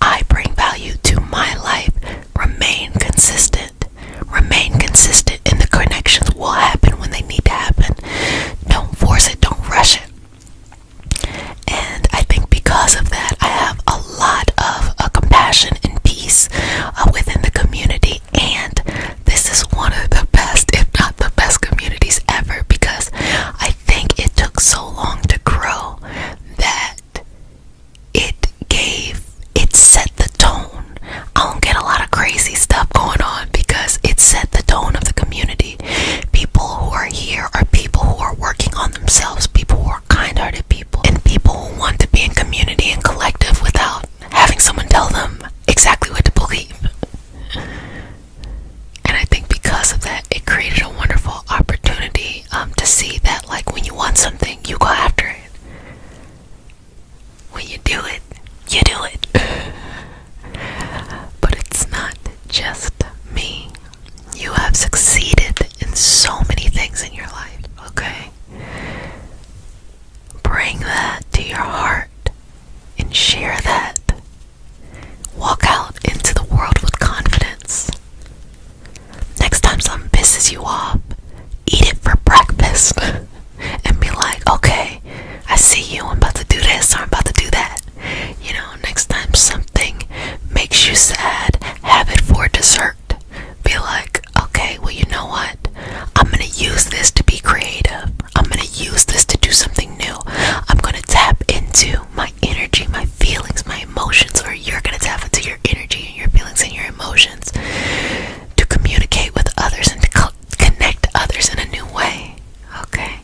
I bring value to my life. Remain consistent. Remain consistent, and the connections will happen when they need to happen. Don't force it. Don't rush it. And I think because of that, I have a lot of compassion and peace within the community. And this is one of the best, if not the best, communities ever, because I think it took so long to grow that it set the tone. I don't get a lot of crazy stuff going on because it set the tone of the community. People who are here are people who are working on themselves, people who are kind-hearted people, and people who want to be in community and collective without having someone tell them exactly what to believe. And I think because of that, it created a wonderful opportunity to see that, like, when you want something, you go after it. When you do it, you do it. But it's not just me. You have succeeded in so many things in your life, okay? Bring that to your heart and share that. Walk out into the world with confidence. Next time something pisses you off, eat it for breakfast and be like, okay, I see you, I'm about to do this or I'm about to do that. You know, next time something makes you sad, have it for dessert. Be like, okay, well, you know what? I'm going to use this to be creative. I'm going to use this to do something new. I'm going to tap into my energy, my feelings, my emotions, or you're going to tap into your energy and your feelings and your emotions to communicate with others and to connect to others in a new way. Okay?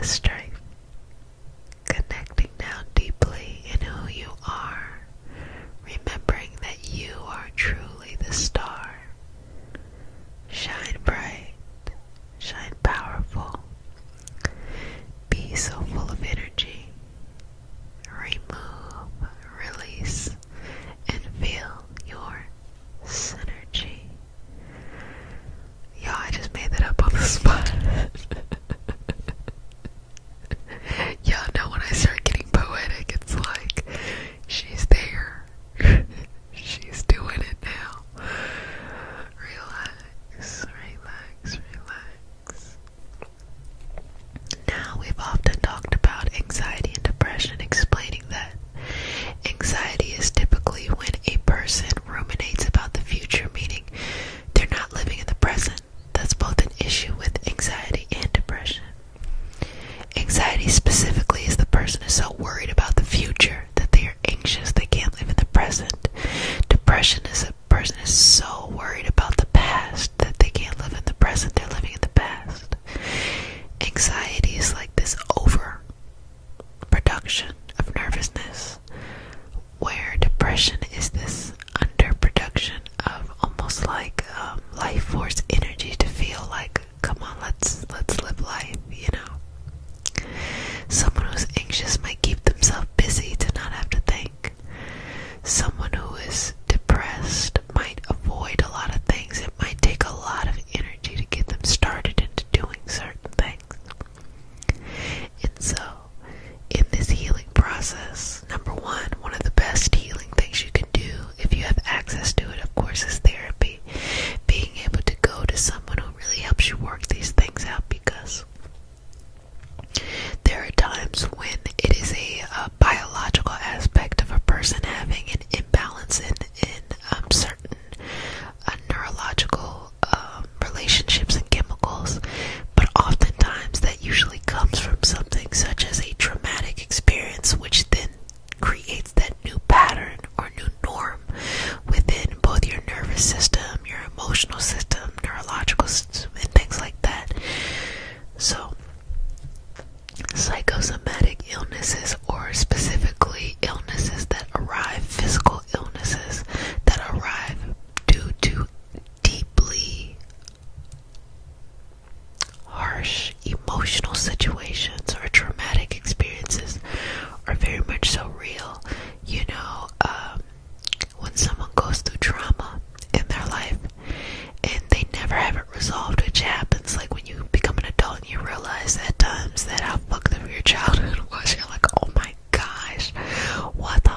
less strife. Connecting down deeply in who you are, remembering that you are truly the star. Shine bright, shine powerful. Be so full of energy. Remove, release, and feel your synergy. Y'all, I just made that up on the spot. Y'all know when I start getting poetic, it's like, she's there. She's doing it now. Relax, relax, relax. Now, we've often talked about anxiety and depression, explaining that anxiety is typically when a person ruminates about the future, meaning they're not living in the present. That's both an issue with anxiety and depression. Anxiety specifically is the person is so worried about the future that they are anxious they can't live in the present. Depression is a person is so worried about the past that they can't live in the present, they're living in the past. Anxiety is like this overproduction of nervousness, where depression is this underproduction of almost like life force energy to feel like, come on, let's live life, you know. Someone who's anxious might keep themselves busy to not have to think. Someone who is depressed might avoid a lot of things. It might take a lot of energy to get them started into doing certain things. And so, in this healing process, number one of the best healing things you can do, if you have access to it, of course, is therapy. Being able to go to someone who really helps you work these things out, because there are times when it is a biological aspect of a person having an imbalance in certain neurological relationships and chemicals, but oftentimes that usually comes from something such as a traumatic experience, which then creates that new pattern or new norm within both your nervous system, your emotional system, neurological system, and things like that. So, psychosomatic illnesses, or specifically illnesses that arrive, physical illnesses that arrive due to deeply harsh emotional situations or traumatic experiences, are very much so real. You know, when someone goes through trauma in their life and they never have it resolved, which happens like when you become an adult and you realize at times that how fucked up your childhood was. You're like, oh my gosh, what the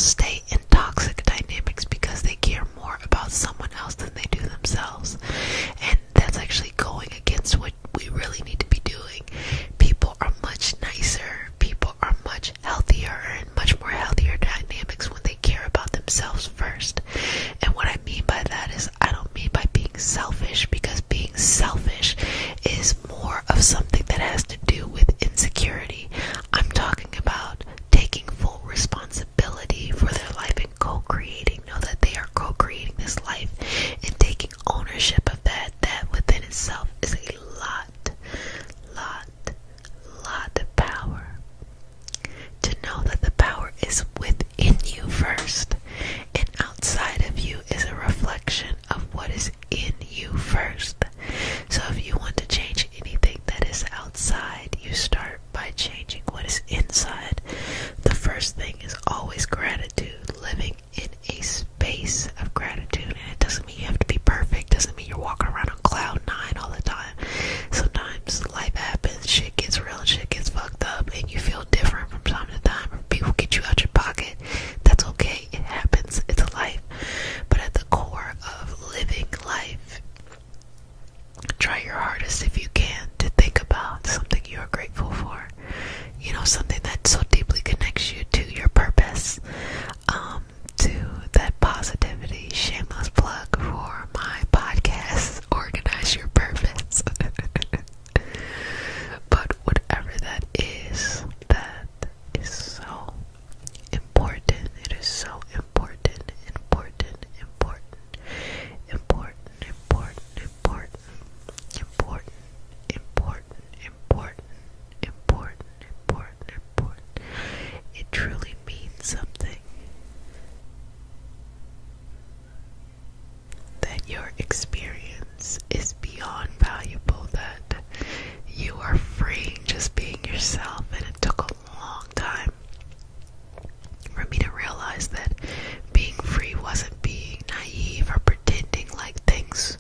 stay in toxic dynamics because they care more about someone else than they do themselves. And that's actually going against what we really need to be doing. People are much nicer, people are much healthier and much more healthier dynamics when they care about themselves first. And what I mean by that is, I don't mean by being selfish, because being selfish is more of something that has to do with insecurity. I'm talking about taking full responsibility for their life and co-creating. Know that they are co-creating this life and taking ownership of that. That within itself is a lot of power. To know that the power is within you first, and outside of you is a reflection of what is in you first. So if you want to change anything that is outside, you start by changing what is inside. The first thing is always gratitude, living in a space of gratitude. And it doesn't mean you have to be perfect, doesn't mean you're walking around on cloud 9 all the time. Sometimes life happens, shit gets real, shit gets fucked up, and you feel different from time to time, or people get you out your pocket. That's okay, it happens, it's life. But at the core of living life, try your hardest if you can to think about something you are grateful for. You know, something that so deeply connects you to your purpose, to that positivity. Shameless plug for my podcast, Organize Your Purpose. But whatever that is so important. It is so important, important, important, important, important, important, important, important, important, important, important, important. It truly means something. That your experience is beyond valuable, that you are free just being yourself. And it took a long time for me to realize that being free wasn't being naive or pretending like things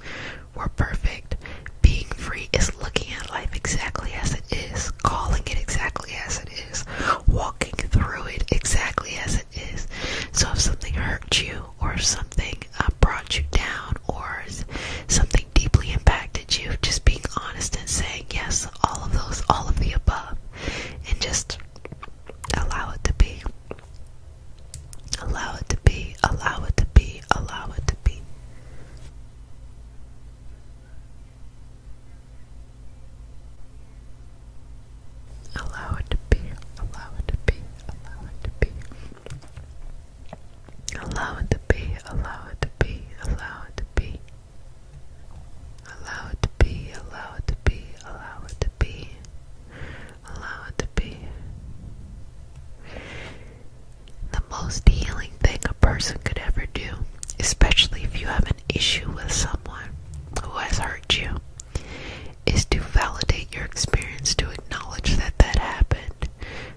were perfect. Being free is looking at life exactly as it is, calling it exactly as it is, walking through it exactly as it is. So if something hurt you, or if something brought you down, or something deeply impacted you, just being honest and saying yes, all of those, all of the above, and just allow it to be. Allow it to be, allow it to be, allow it to be. Allow it to be, allow it to be, allow it to be. Allow it to be, allow it to be, allow it to be. Allow it to be, allow it to be, allow it to be. Allow it to be. The most healing thing a person could ever do, especially if you have an issue with someone who has hurt you, is to validate your experience, to acknowledge that that happened.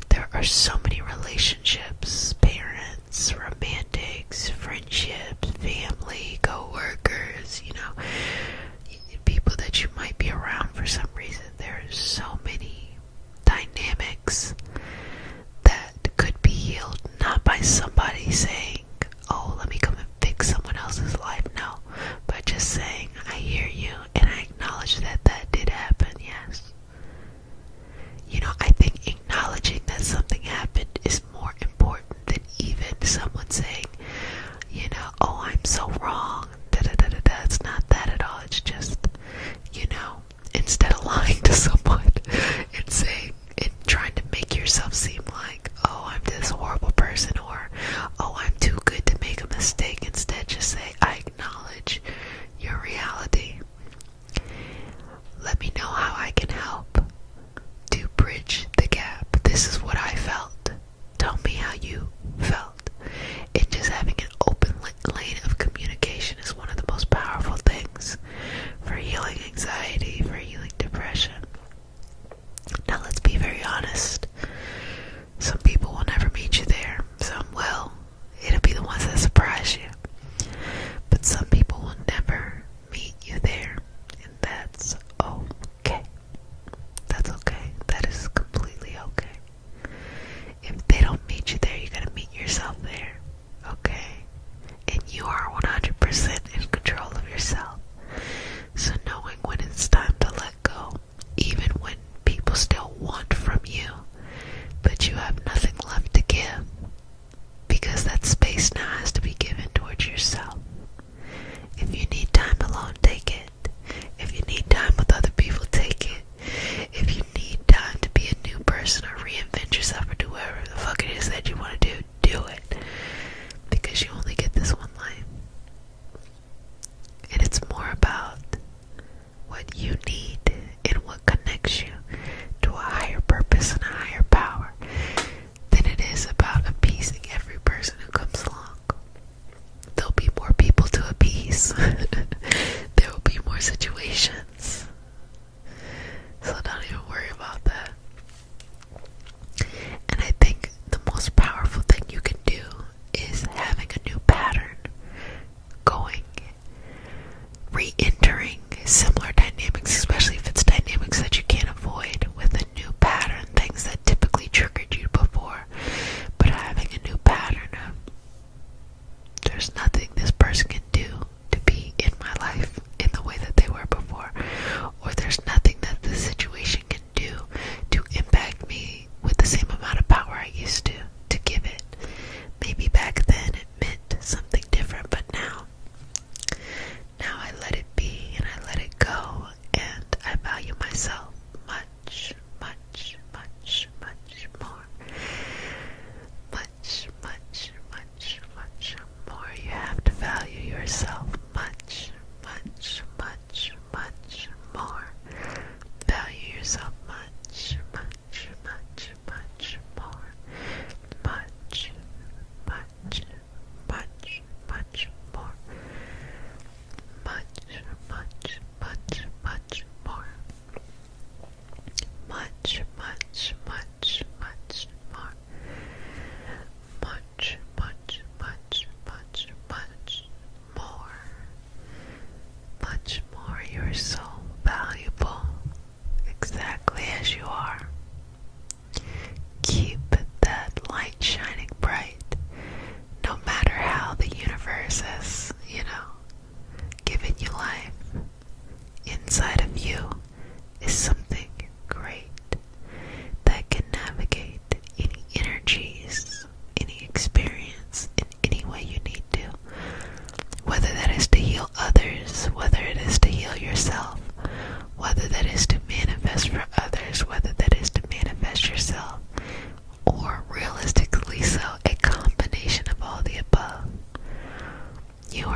There are so many relationships, parents, romantics, friendships, family, co-workers, you know, people that you might be around for some reason. There are so many dynamics that could be healed, not by somebody saying, oh, let me come and fix someone else's life. No, by just saying, I hear you, and I acknowledge that that did happen, yes. You know, I think acknowledging that something happened is more important than even someone saying, you know, oh, I'm so wrong, da-da-da-da-da. It's not that at all. It's just, you know, instead of lying to someone and saying, and trying to make yourself seem like, oh, I'm this horrible person, or, oh, I'm too good to make a mistake. Instead, just say, I acknowledge your reality. Let me know how I can help to bridge the gap. This is what I felt. Tell me how you felt. And just having an open lane of communication